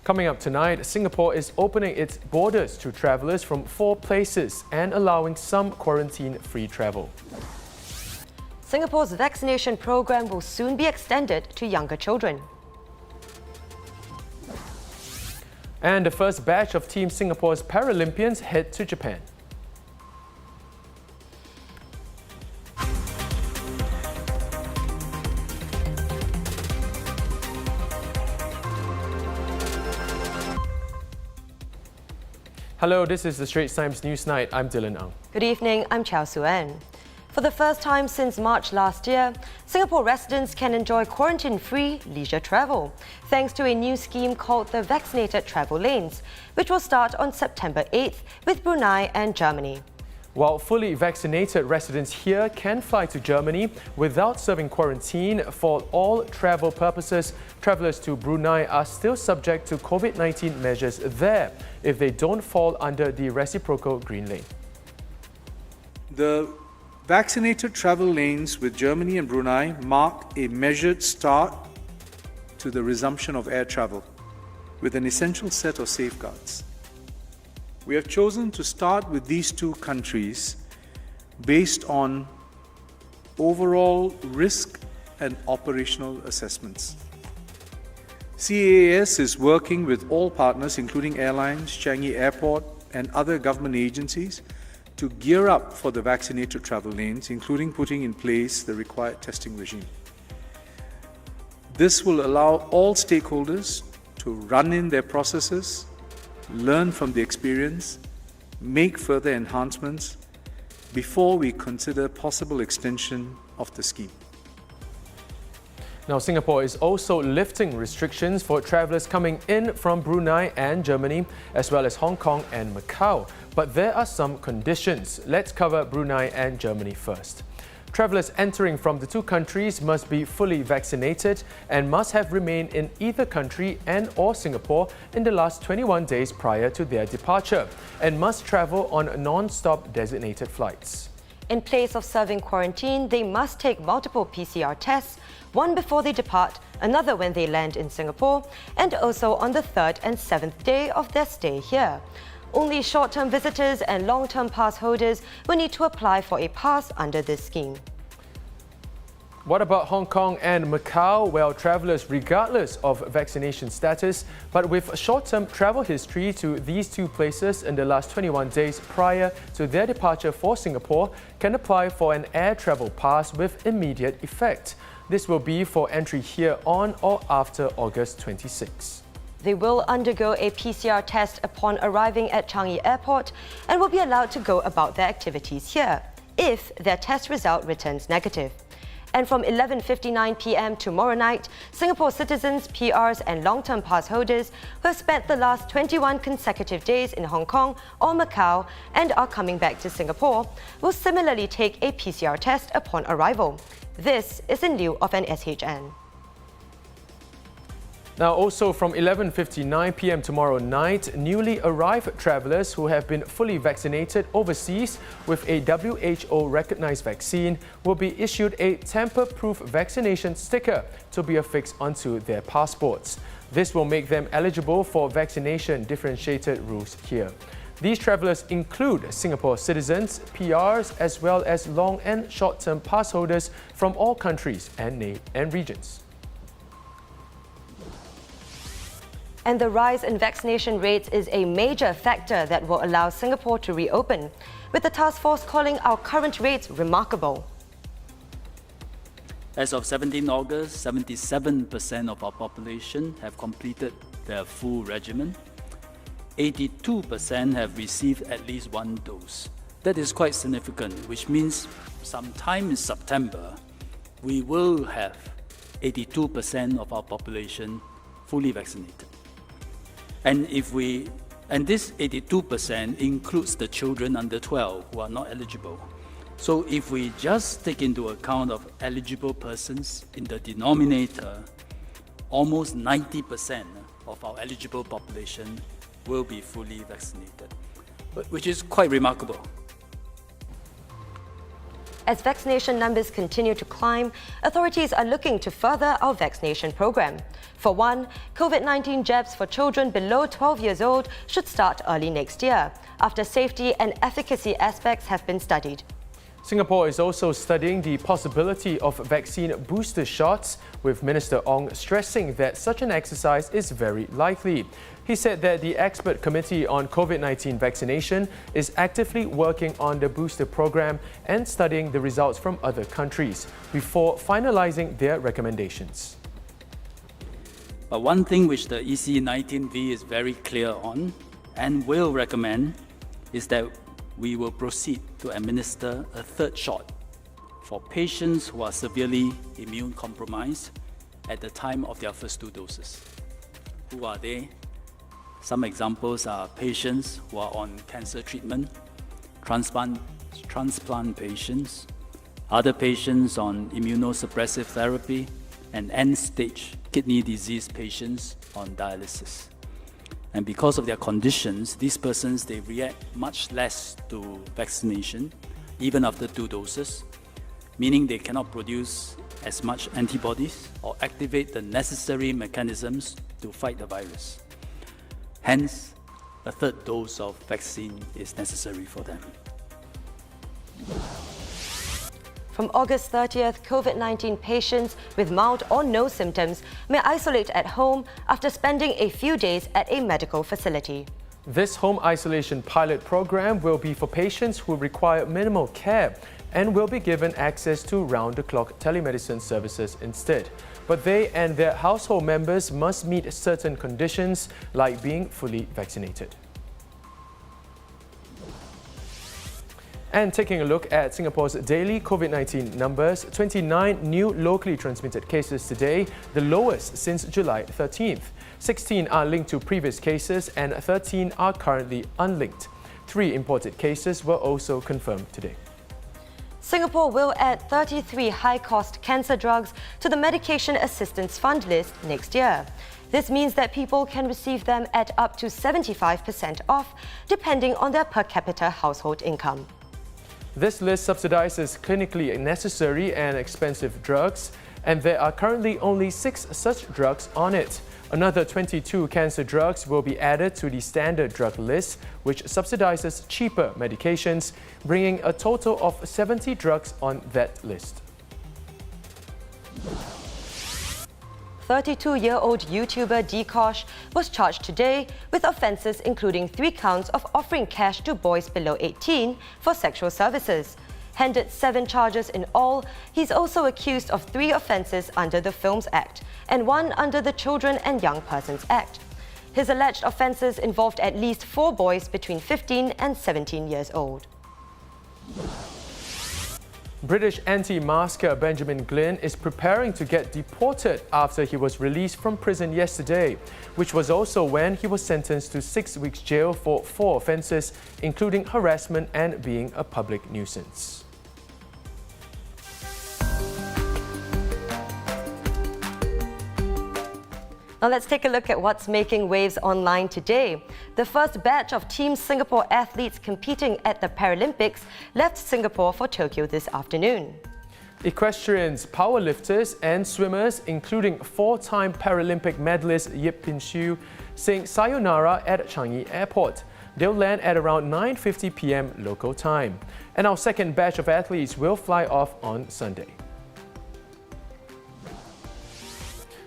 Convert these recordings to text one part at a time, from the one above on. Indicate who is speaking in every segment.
Speaker 1: Coming up tonight, Singapore is opening its borders to travellers from 4 places and allowing some quarantine-free travel.
Speaker 2: Singapore's vaccination program will soon be extended to younger children.
Speaker 1: And the first batch of Team Singapore's Paralympians head to Japan. Hello, this is the Straits Times Newsnight. I'm Dylan Ang.
Speaker 2: Good evening, I'm Chow Suen. For the first time since March last year, Singapore residents can enjoy quarantine-free leisure travel, thanks to a new scheme called the Vaccinated Travel Lanes, which will start on September 8th with Brunei and Germany.
Speaker 1: While fully vaccinated residents here can fly to Germany without serving quarantine for all travel purposes, travellers to Brunei are still subject to COVID-19 measures there if they don't fall under the reciprocal green lane.
Speaker 3: The vaccinated travel lanes with Germany and Brunei mark a measured start to the resumption of air travel with an essential set of safeguards. We have chosen to start with these 2 countries based on overall risk and operational assessments. CAAS is working with all partners, including airlines, Changi Airport, and other government agencies, to gear up for the vaccinated travel lanes, including putting in place the required testing regime. This will allow all stakeholders to run in their processes, learn from the experience, make further enhancements before we consider possible extension of the scheme.
Speaker 1: Now, Singapore is also lifting restrictions for travellers coming in from Brunei and Germany, as well as Hong Kong and Macau. But there are some conditions. Let's cover Brunei and Germany first. Travellers entering from the 2 countries must be fully vaccinated and must have remained in either country and or Singapore in the last 21 days prior to their departure and must travel on non-stop designated flights.
Speaker 2: In place of serving quarantine, they must take multiple PCR tests, one before they depart, another when they land in Singapore, and also on the 3rd and 7th day of their stay here. Only short-term visitors and long-term pass holders will need to apply for a pass under this scheme.
Speaker 1: What about Hong Kong and Macau? Well, travellers regardless of vaccination status, but with short-term travel history to these 2 places in the last 21 days prior to their departure for Singapore can apply for an air travel pass with immediate effect. This will be for entry here on or after August 26.
Speaker 2: They will undergo a PCR test upon arriving at Changi Airport and will be allowed to go about their activities here if their test result returns negative. And from 11:59 p.m. tomorrow night, Singapore citizens, PRs and long-term pass holders who have spent the last 21 consecutive days in Hong Kong or Macau and are coming back to Singapore will similarly take a PCR test upon arrival. This is in lieu of an SHN.
Speaker 1: Now, also from 11:59 p.m. tomorrow night, newly arrived travellers who have been fully vaccinated overseas with a WHO-recognised vaccine will be issued a tamper-proof vaccination sticker to be affixed onto their passports. This will make them eligible for vaccination differentiated rules here. These travellers include Singapore citizens, PRs, as well as long and short-term pass holders from all countries and regions.
Speaker 2: And the rise in vaccination rates is a major factor that will allow Singapore to reopen, with the task force calling our current rates remarkable.
Speaker 4: As of 17 August, 77% of our population have completed their full regimen. 82% have received at least 1 dose. That is quite significant, which means sometime in September, we will have 82% of our population fully vaccinated. And this 82% includes the children under 12 who are not eligible. So if we just take into account of eligible persons in the denominator, almost 90% of our eligible population will be fully vaccinated, which is quite remarkable.
Speaker 2: As vaccination numbers continue to climb, authorities are looking to further our vaccination program. For one, COVID-19 jabs for children below 12 years old should start early next year, after safety and efficacy aspects have been studied.
Speaker 1: Singapore is also studying the possibility of vaccine booster shots, with Minister Ong stressing that such an exercise is very likely. He said that the expert committee on COVID-19 vaccination is actively working on the booster program and studying the results from other countries before finalizing their recommendations.
Speaker 4: But one thing which the EC19V is very clear on and will recommend is that we will proceed to administer a third shot for patients who are severely immune compromised at the time of their first 2 doses. Who are they? Some examples are patients who are on cancer treatment, transplant patients, other patients on immunosuppressive therapy, and end-stage kidney disease patients on dialysis. And because of their conditions, these persons, they react much less to vaccination, even after 2 doses, meaning they cannot produce as much antibodies or activate the necessary mechanisms to fight the virus. Hence, a third dose of vaccine is necessary for them.
Speaker 2: From August 30th, COVID-19 patients with mild or no symptoms may isolate at home after spending a few days at a medical facility.
Speaker 1: This home isolation pilot program will be for patients who require minimal care and will be given access to round-the-clock telemedicine services instead. But they and their household members must meet certain conditions, like being fully vaccinated. And taking a look at Singapore's daily COVID-19 numbers, 29 new locally transmitted cases today, the lowest since July 13th. 16 are linked to previous cases and 13 are currently unlinked. 3 imported cases were also confirmed today.
Speaker 2: Singapore will add 33 high-cost cancer drugs to the Medication Assistance Fund list next year. This means that people can receive them at up to 75% off, depending on their per capita household income.
Speaker 1: This list subsidizes clinically necessary and expensive drugs, and there are currently only 6 such drugs on it. Another 22 cancer drugs will be added to the standard drug list, which subsidizes cheaper medications, bringing a total of 70 drugs on that list.
Speaker 2: 32-year-old YouTuber Dkosh was charged today with offences including 3 counts of offering cash to boys below 18 for sexual services. Handed 7 charges in all, he's also accused of 3 offences under the Films Act and 1 under the Children and Young Persons Act. His alleged offences involved at least 4 boys between 15 and 17 years old.
Speaker 1: British anti-masker Benjamin Glynn is preparing to get deported after he was released from prison yesterday, which was also when he was sentenced to 6 weeks jail for 4 offences, including harassment and being a public nuisance.
Speaker 2: Now let's take a look at what's making waves online today. The first batch of Team Singapore athletes competing at the Paralympics left Singapore for Tokyo this afternoon.
Speaker 1: Equestrians, powerlifters and swimmers, including 4-time Paralympic medalist Yip Pin Xiu, sing sayonara at Changi Airport. They'll land at around 9:50 p.m. local time. And our second batch of athletes will fly off on Sunday.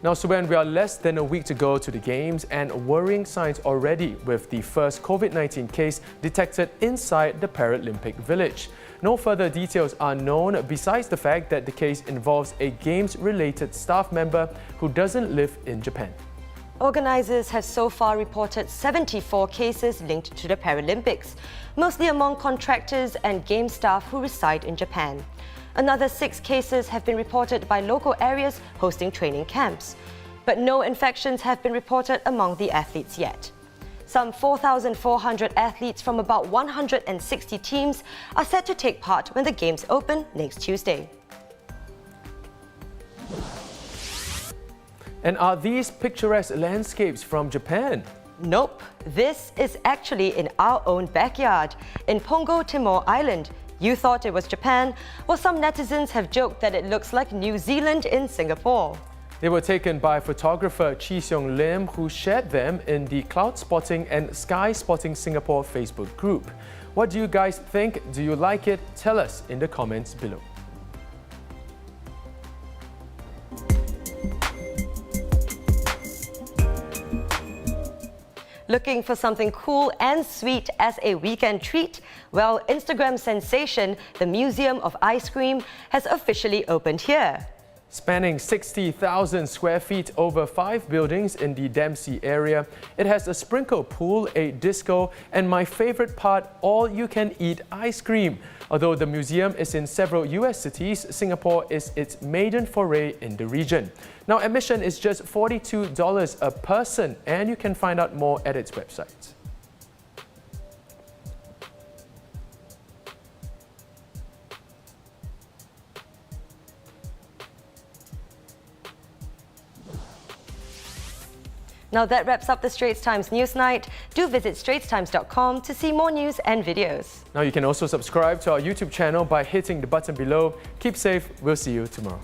Speaker 1: Now, Suben, we are less than a week to go to the Games and worrying signs already with the first COVID-19 case detected inside the Paralympic village. No further details are known besides the fact that the case involves a Games-related staff member who doesn't live in Japan.
Speaker 2: Organisers have so far reported 74 cases linked to the Paralympics, mostly among contractors and Games staff who reside in Japan. Another 6 cases have been reported by local areas hosting training camps, but no infections have been reported among the athletes yet. Some 4,400 athletes from about 160 teams are set to take part when the Games open next Tuesday.
Speaker 1: And are these picturesque landscapes from Japan?
Speaker 2: Nope, this is actually in our own backyard, in Pongo, Timor Island. You thought it was Japan? Well, some netizens have joked that it looks like New Zealand in Singapore.
Speaker 1: They were taken by photographer Chi Seong Lim, who shared them in the Cloud Spotting and Sky Spotting Singapore Facebook group. What do you guys think? Do you like it? Tell us in the comments below.
Speaker 2: Looking for something cool and sweet as a weekend treat? Well, Instagram sensation, the Museum of Ice Cream, has officially opened here.
Speaker 1: Spanning 60,000 square feet over 5 buildings in the Dempsey area, it has a sprinkle pool, a disco, and my favorite part, all-you-can-eat ice cream. Although the museum is in several US cities, Singapore is its maiden foray in the region. Now, admission is just $42 a person, and you can find out more at its website.
Speaker 2: Now that wraps up the Straits Times Newsnight. Do visit straitstimes.com to see more news and videos.
Speaker 1: Now you can also subscribe to our YouTube channel by hitting the button below. Keep safe. We'll see you tomorrow.